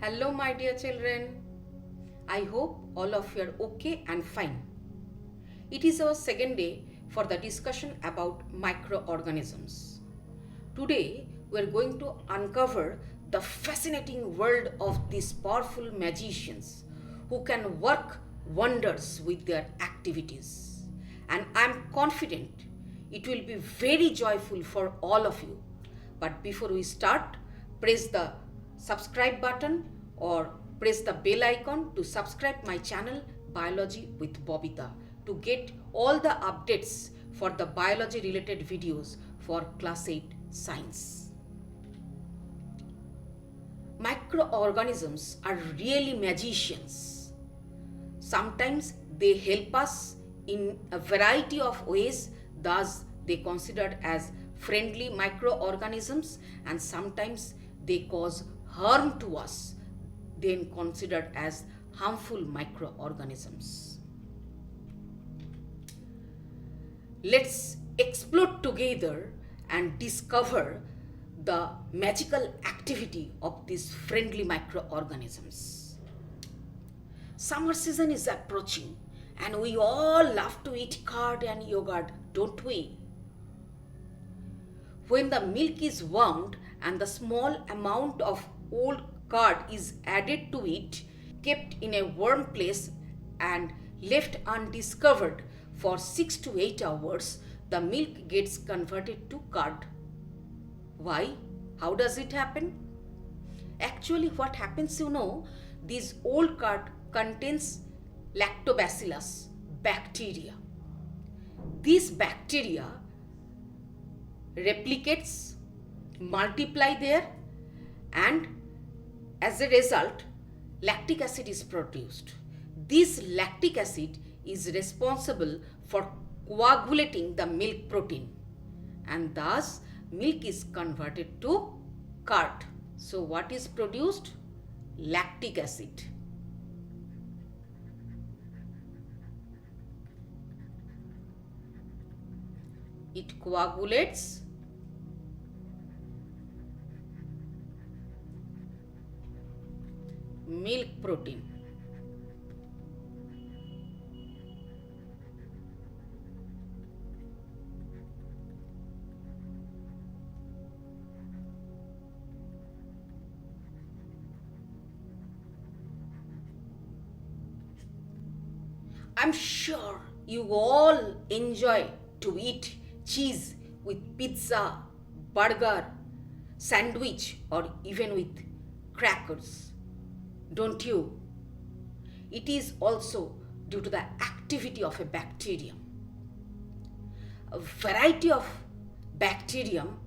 Hello, my dear children. I hope all of you are okay and fine. It is our second day for the discussion about microorganisms. Today, we are going to uncover the fascinating world of these powerful magicians who can work wonders with their activities. And I am confident it will be very joyful for all of you. But before we start, press the subscribe button or press the bell icon to subscribe my channel Biology with Bobita to get all the updates for the biology related videos for class 8 science. Microorganisms are really magicians. Sometimes they help us in a variety of ways, thus they considered as friendly microorganisms, and sometimes they cause harm to us, then considered as harmful microorganisms. Let's explore together and discover the magical activity of these friendly microorganisms. Summer season is approaching and we all love to eat curd and yogurt, don't we? When the milk is warmed and the small amount of old curd is added to it, kept in a warm place and left undiscovered for 6 to 8 hours, the milk gets converted to curd. Why? How does it happen? Actually, what happens, this old curd contains lactobacillus bacteria. This bacteria replicates, multiply there, and as a result, lactic acid is produced. This lactic acid is responsible for coagulating the milk protein, and thus milk is converted to curd. So what is produced? Lactic acid. It coagulates milk protein. I'm sure you all enjoy to eat cheese with pizza, burger, sandwich, or even with crackers, don't you? It is also due to the activity of a bacterium. A variety of bacterium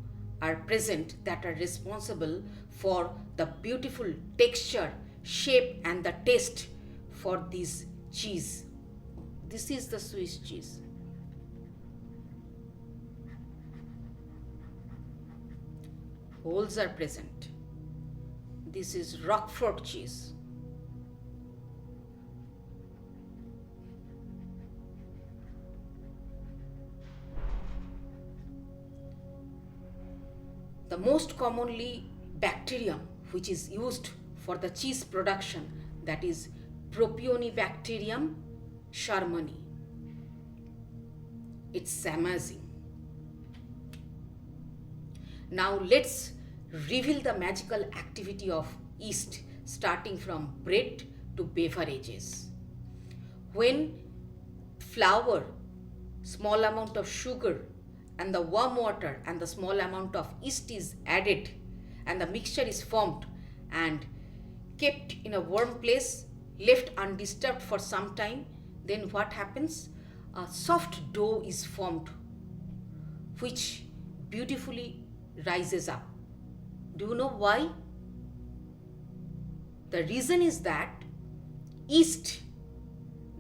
are present that are responsible for the beautiful texture, shape, and the taste for this cheese. This is the Swiss cheese. Holes are present. This is Roquefort cheese. The most commonly bacterium which is used for the cheese production, that is Propionibacterium shermani. It's amazing. Now let's reveal the magical activity of yeast, starting from bread to beverages. When flour, small amount of sugar, and the warm water and the small amount of yeast is added and the mixture is formed and kept in a warm place, left undisturbed for some time, then what happens? A soft dough is formed which beautifully rises up. Do you know why? The reason is that yeast,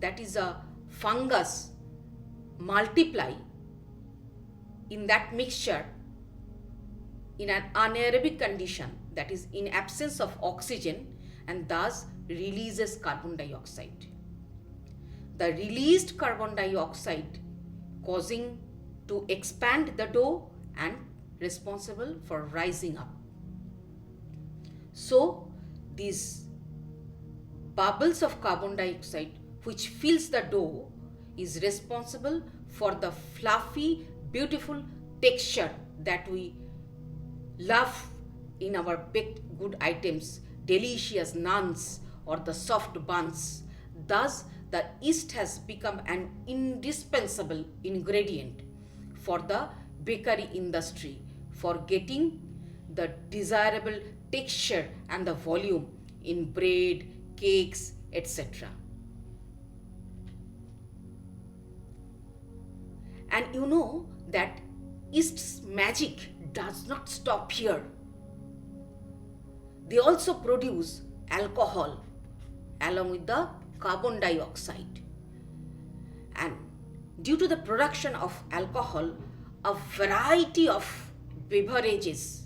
that is a fungus, multiply in that mixture in an anaerobic condition, that is in absence of oxygen, and thus releases carbon dioxide. The released carbon dioxide causing to expand the dough and responsible for rising up. So this bubbles of carbon dioxide which fills the dough is responsible for the fluffy, beautiful texture that we love in our baked good items, delicious naans or the soft buns. Thus, the yeast has become an indispensable ingredient for the bakery industry for getting the desirable texture and the volume in bread, cakes, etc. And you know that yeast's magic does not stop here. They also produce alcohol along with the carbon dioxide. And due to the production of alcohol, a variety of beverages,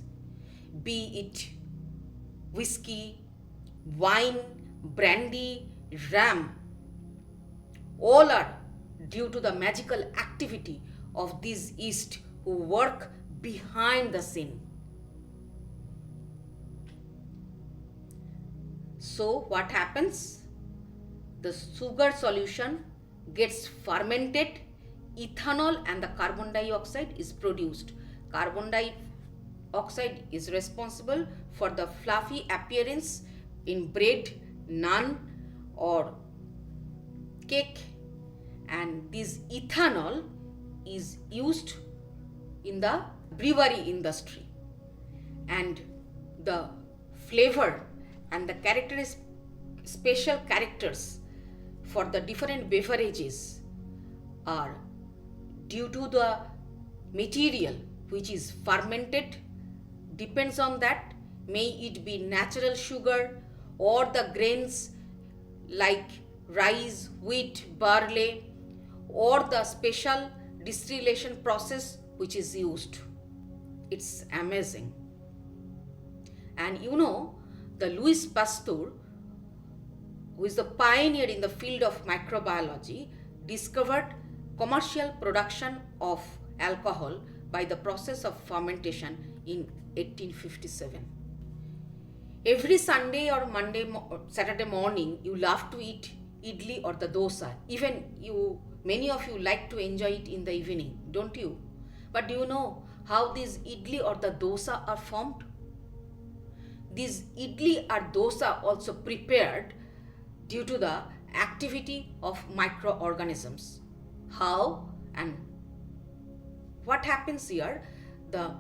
be it whiskey, wine, brandy, rum, all are due to the magical activity of these yeast who work behind the scene. So what happens? The sugar solution gets fermented, ethanol and the carbon dioxide is produced. Carbon dioxide is responsible for the fluffy appearance in bread, naan or cake, and this ethanol is used in the brewery industry, and the flavor and the special characters for the different beverages are due to the material which is fermented, depends on that, may it be natural sugar or the grains like rice, wheat, barley, or the special distillation process which is used. It's amazing. And you know, the Louis Pasteur, who is the pioneer in the field of microbiology, discovered commercial production of alcohol by the process of fermentation in 1857. Every Sunday or Saturday morning, you love to eat idli or the dosa. Even many of you like to enjoy it in the evening, don't you? But do you know how these idli or the dosa are formed? These idli or dosa also prepared due to the activity of microorganisms. How and what happens here? The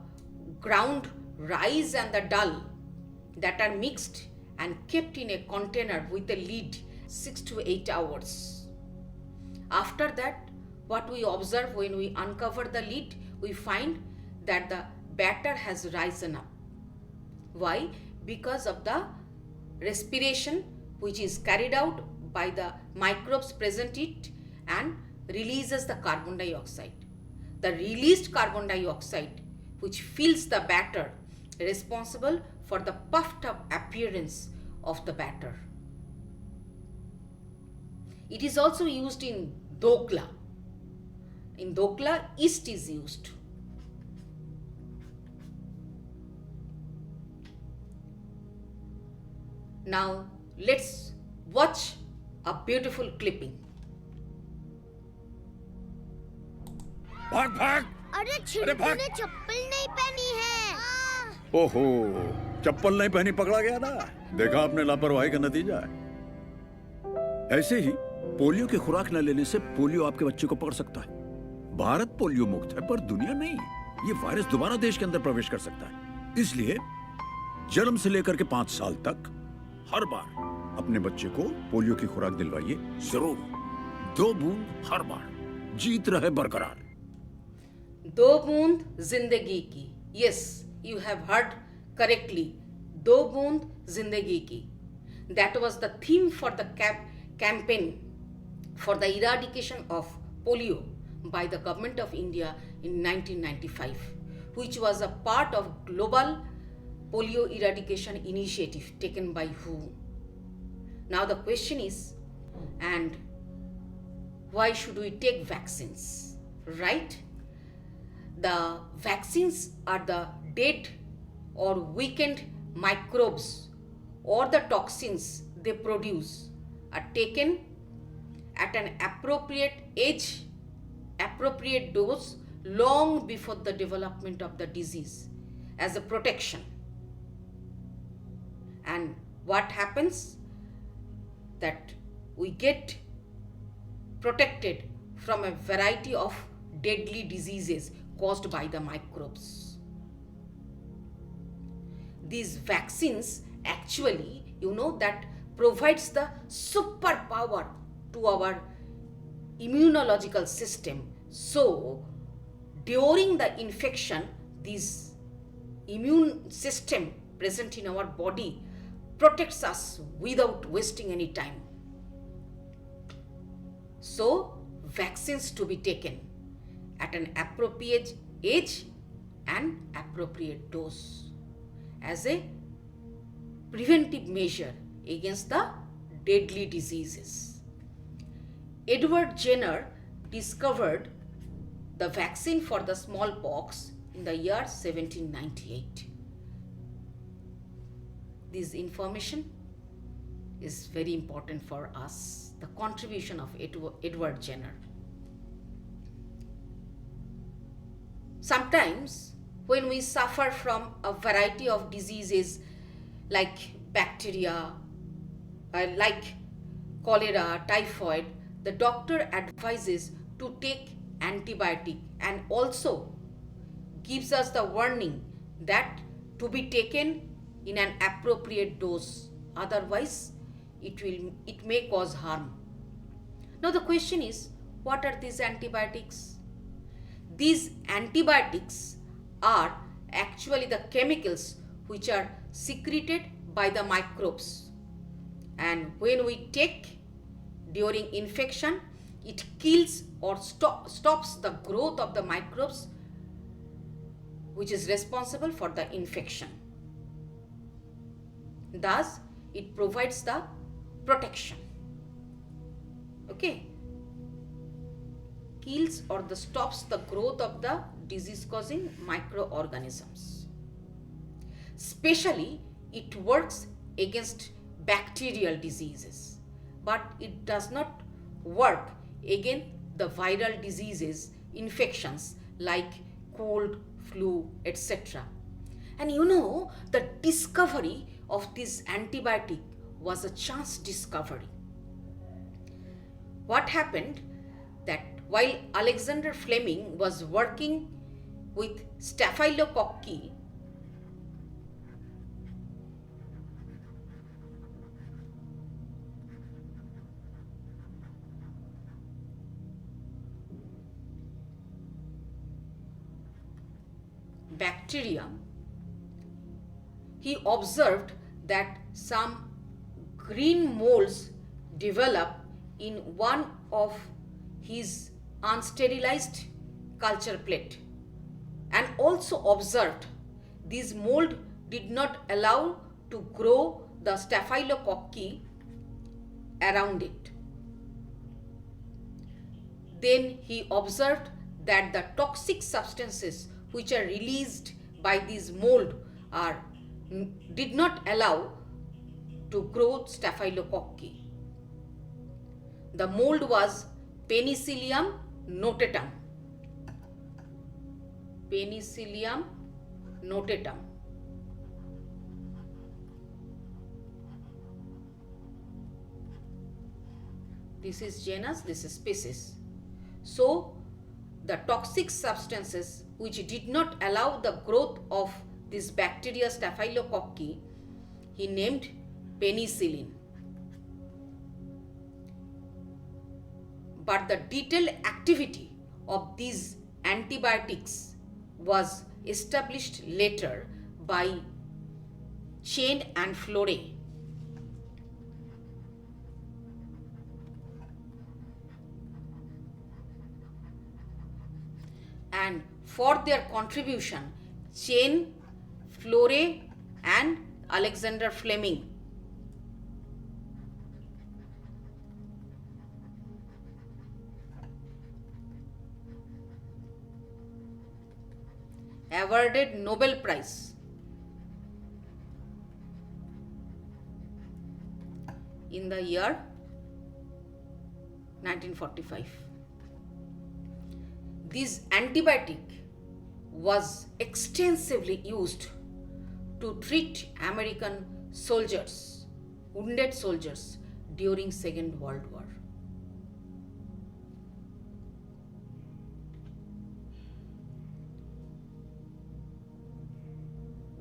ground rice and the dal that are mixed and kept in a container with a lid 6 to 8 hours. After that, what we observe when we uncover the lid, we find that the batter has risen up. Why? Because of the respiration which is carried out by the microbes present in it and releases the carbon dioxide. The released carbon dioxide which fills the batter responsible for the puffed up appearance of the batter. It is also used in dokla. In dokla, yeast is used. Now let's watch a beautiful clipping. भाग भाग अरे छिड़कू ने चप्पल नहीं पहनी है। ओहो, चप्पल नहीं पहनी पकड़ा गया ना। देखा आपने लापरवाही का नतीजा है। ऐसे ही पोलियो की खुराक न लेने से पोलियो आपके बच्चे को पकड़ सकता है। भारत पोलियो मुक्त है पर दुनिया नहीं। ये वायरस दोबारा देश के अंदर प्रवेश कर सकता है। इसलिए जन्म से लेकर के 5 साल तक हर बार अपने बच्चे को पोलियो की खुराक दिलवाइए जरूर। 2 बूंद हर बार, जीत रहे बरकरार। 2 बूंद जिंदगी की. Yes, you have heard correctly. 2 बूंद जिंदगी की. That was the theme for the campaign for the eradication of polio by the government of India in 1995, which was a part of global polio eradication initiative taken by WHO. Now the question is, and why should we take vaccines, right? The vaccines are the dead or weakened microbes or the toxins they produce are taken at an appropriate age, appropriate dose, long before the development of the disease as a protection. And what happens? That we get protected from a variety of deadly diseases caused by the microbes. These vaccines actually, that provides the superpower to our immunological system. So during the infection, this immune system present in our body protects us without wasting any time. So vaccines to be taken at an appropriate age and appropriate dose as a preventive measure against the deadly diseases. Edward Jenner discovered the vaccine for the smallpox in the year 1798. This information is very important for us, the contribution of Edward Jenner. Sometimes when we suffer from a variety of diseases like bacteria, like cholera, typhoid, the doctor advises to take antibiotic and also gives us the warning that to be taken in an appropriate dose, otherwise it may cause harm. Now the question is, what are these antibiotics? These antibiotics are actually the chemicals which are secreted by the microbes, and when we take during infection, it kills or stops the growth of the microbes which is responsible for the infection. Thus, it provides the protection. Okay? Kills or stops the growth of the disease-causing microorganisms. Especially, it works against bacterial diseases, but it does not work against the viral diseases, infections like cold, flu, etc. And the discovery of this antibiotic was a chance discovery. What happened? That while Alexander Fleming was working with Staphylococci, bacteria, he observed that some green molds develop in one of his unsterilized culture plate, and also observed this mold did not allow to grow the Staphylococci around it. Then he observed that the toxic substances which are released by this mold did not allow to grow Staphylococci. The mold was Penicillium notatum. Penicillium notatum. This is genus, this is species. So, the toxic substances which did not allow the growth of this bacteria Staphylococci, he named penicillin. But the detailed activity of these antibiotics was established later by Cheyne and Florey. And for their contribution, Cheyne, Florey and Alexander Fleming awarded Nobel Prize in the year 1945. This antibiotic was extensively used to treat American soldiers, wounded soldiers during Second World War.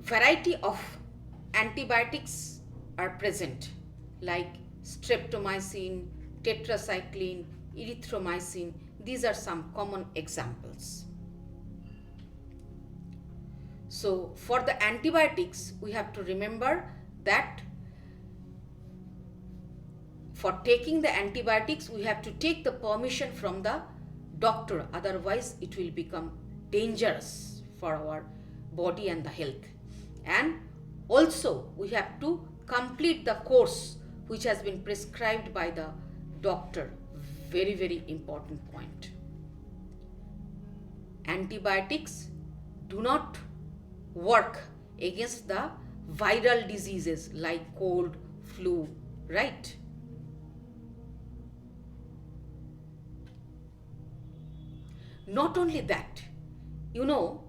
Variety of antibiotics are present like streptomycin, tetracycline, erythromycin. These are some common examples. So for the antibiotics, we have to remember that for taking the antibiotics, we have to take the permission from the doctor, otherwise it will become dangerous for our body and the health. And also we have to complete the course which has been prescribed by the doctor. Very, very important point. Antibiotics do not work against the viral diseases like cold, flu, right? Not only that, you know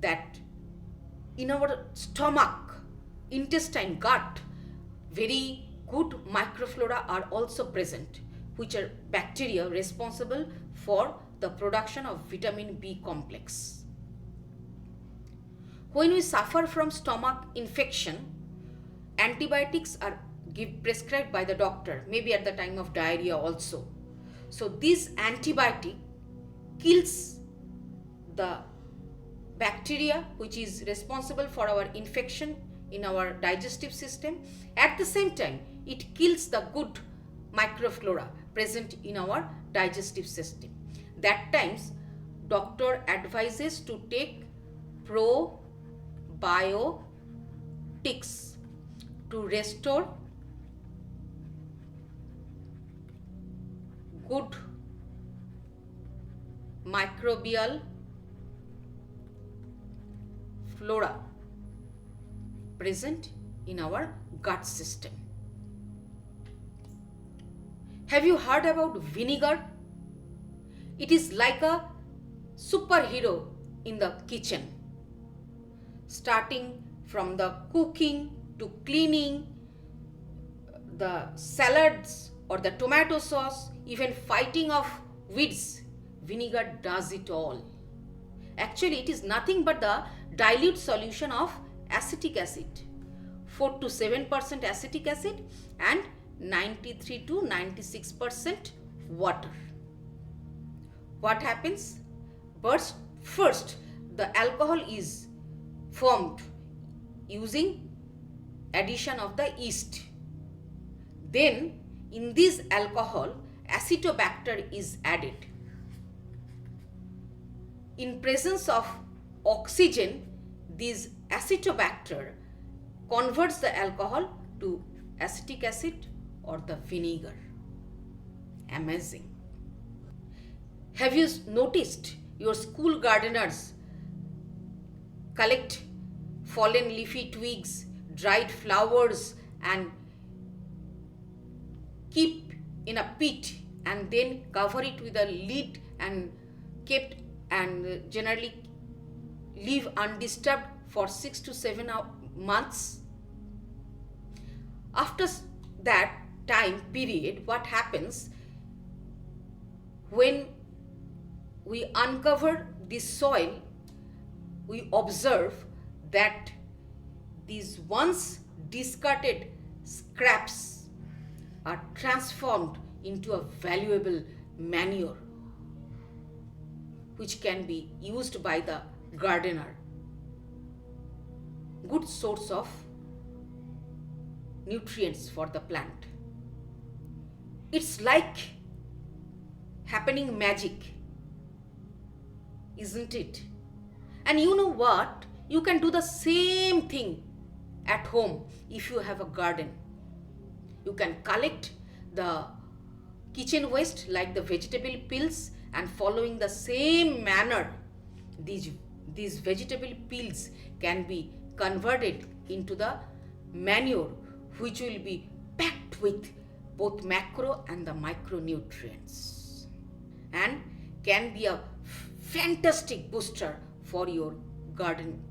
that in our stomach, intestine, gut, very good microflora are also present, which are bacteria responsible for the production of vitamin B complex. When we suffer from stomach infection, antibiotics are prescribed by the doctor, maybe at the time of diarrhea also. So this antibiotic kills the bacteria which is responsible for our infection in our digestive system. At the same time, it kills the good microflora present in our digestive system. That times, doctor advises to take probiotics to restore good microbial flora present in our gut system. Have you heard about vinegar? It is like a superhero in the kitchen. Starting from the cooking to cleaning, the salads or the tomato sauce, even fighting of weeds, vinegar does it all. Actually, it is nothing but the dilute solution of acetic acid, 4 to 7% acetic acid and 93 to 96% water. What happens? First, the alcohol is formed using addition of the yeast. Then, in this alcohol, acetobacter is added. In presence of oxygen, this acetobacter converts the alcohol to acetic acid or the vinegar. Amazing. Have you noticed your school gardeners collect fallen leafy twigs, dried flowers and keep in a pit and then cover it with a lid and kept and generally leave undisturbed for 6 to 7 months? After that time period, what happens? When we uncover this soil, we observe that these once discarded scraps are transformed into a valuable manure which can be used by the gardener. Good source of nutrients for the plant. It's like happening magic, isn't it? And you know what? You can do the same thing at home if you have a garden. You can collect the kitchen waste like the vegetable peels, and following the same manner, these vegetable peels can be converted into the manure which will be packed with both macro and the micronutrients, and can be a fantastic booster for your garden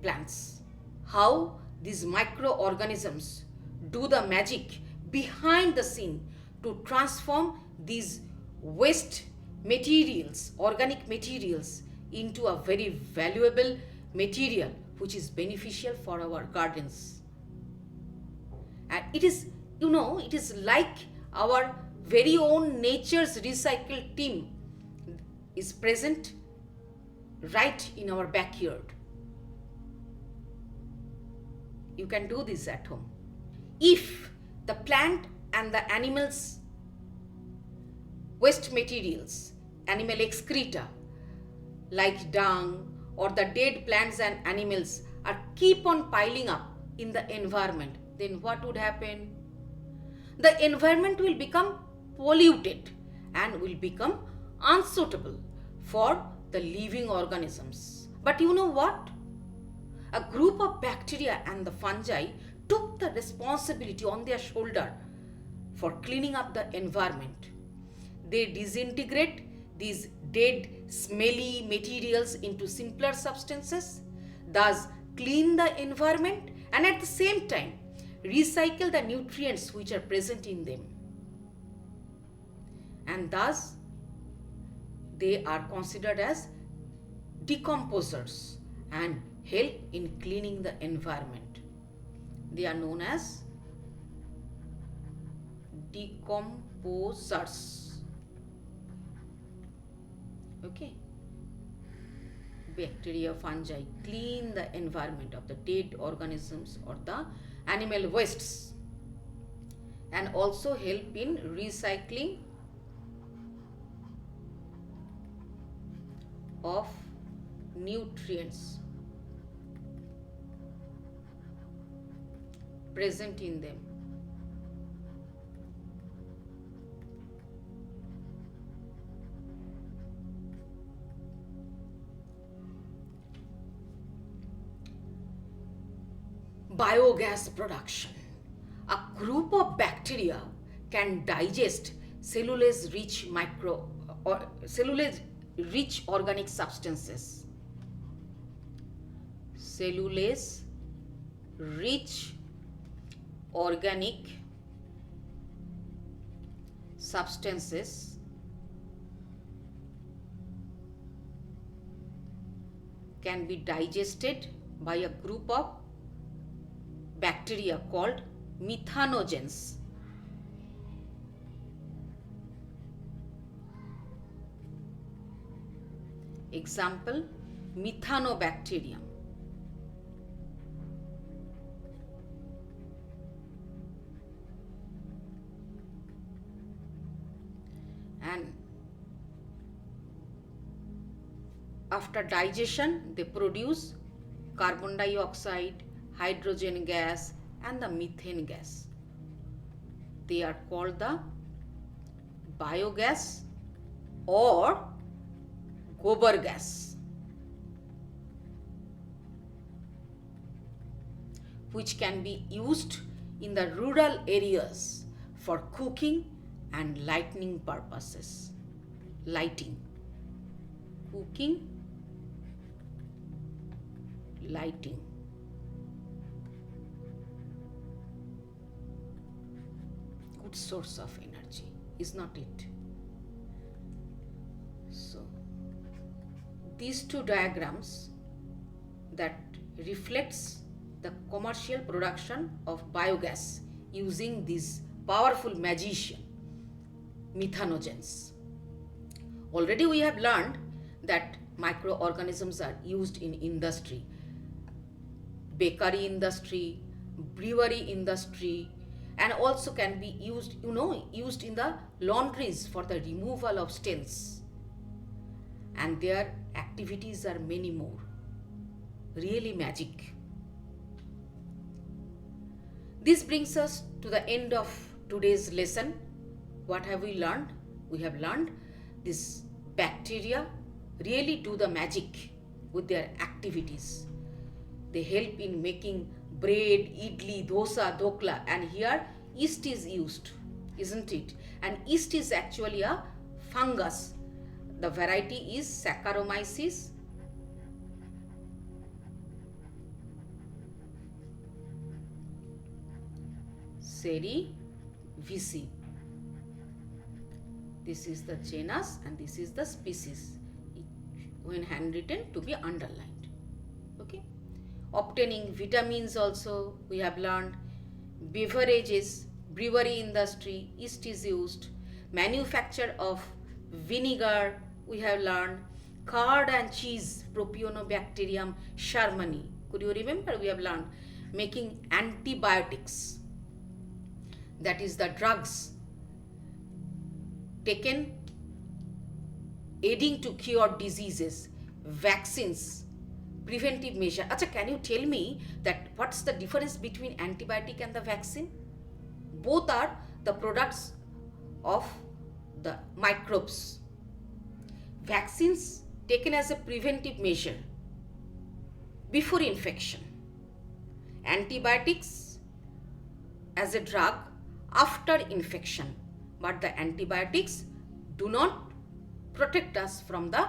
plants. How these microorganisms do the magic behind the scene to transform these waste materials, organic materials, into a very valuable material which is beneficial for our gardens. And it is, it is like our very own nature's recycle team is present right in our backyard. You can do this at home. If the plant and the animals' waste materials, animal excreta, like dung or the dead plants and animals are keep on piling up in the environment, then what would happen? The environment will become polluted and will become unsuitable for the living organisms. But you know what? A group of bacteria and the fungi took the responsibility on their shoulder for cleaning up the environment. They disintegrate these dead, smelly materials into simpler substances, thus clean the environment and at the same time recycle the nutrients which are present in them. And thus they are considered as decomposers and help in cleaning the environment. They are known as decomposers. Okay. Bacteria, fungi clean the environment of the dead organisms or the animal wastes and also help in recycling of nutrients present in them. Biogas production. A group of bacteria can digest cellulose-rich cellulose-rich organic substances. Cellulose-rich organic substances can be digested by a group of bacteria called methanogens. Example, methanobacterium. And after digestion, they produce carbon dioxide, hydrogen gas and the methane gas. They are called the biogas or gobar gas, which can be used in the rural areas for cooking and lighting purposes. Lighting, cooking, lighting. Good source of energy, is not it? So, these two diagrams that reflects the commercial production of biogas using this powerful magician, methanogens. Already we have learned that microorganisms are used in industry, bakery industry, brewery industry, and also can be used, used in the laundries for the removal of stains. And their activities are many more. Really magic. This brings us to the end of today's lesson. What have we learned? We have learned this bacteria really do the magic with their activities. They help in making bread, idli, dosa, dokla, and here yeast is used. isn't it? And yeast is actually a fungus. The variety is Saccharomyces cerevisiae. This is the genus and this is the species. When handwritten, to be underlined. Okay. Obtaining vitamins also we have learned. Beverages, brewery industry, yeast is used. Manufacture of vinegar we have learned. Curd and cheese, Propionibacterium shermani. Could you remember? We have learned. Making antibiotics, that is the drugs taken aiding to cure diseases. Vaccines, preventive measure. Acha, can you tell me that what's the difference between antibiotic and the vaccine? Both are the products of the microbes. Vaccines taken as a preventive measure before infection. Antibiotics as a drug after infection. But the antibiotics do not protect us from the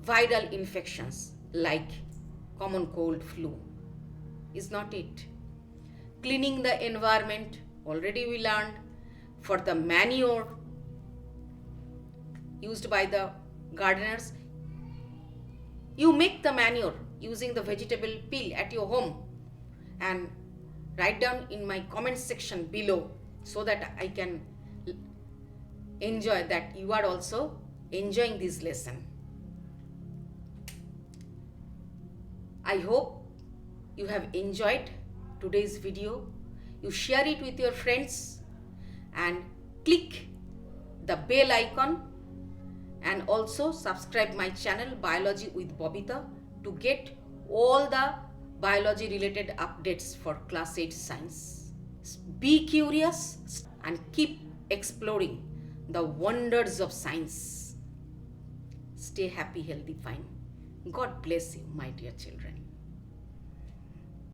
viral infections like common cold, flu. Is not it? Cleaning the environment, already we learned. For the manure used by the gardeners, you make the manure using the vegetable peel at your home and write down in my comment section below so that I can enjoy that you are also enjoying this lesson. I hope you have enjoyed today's video. You share it with your friends and click the bell icon and also subscribe my channel Biology with Bobita to get all the biology related updates for class 8 science. Be curious and keep exploring the wonders of science. Stay happy, healthy, fine. God bless you, my dear children.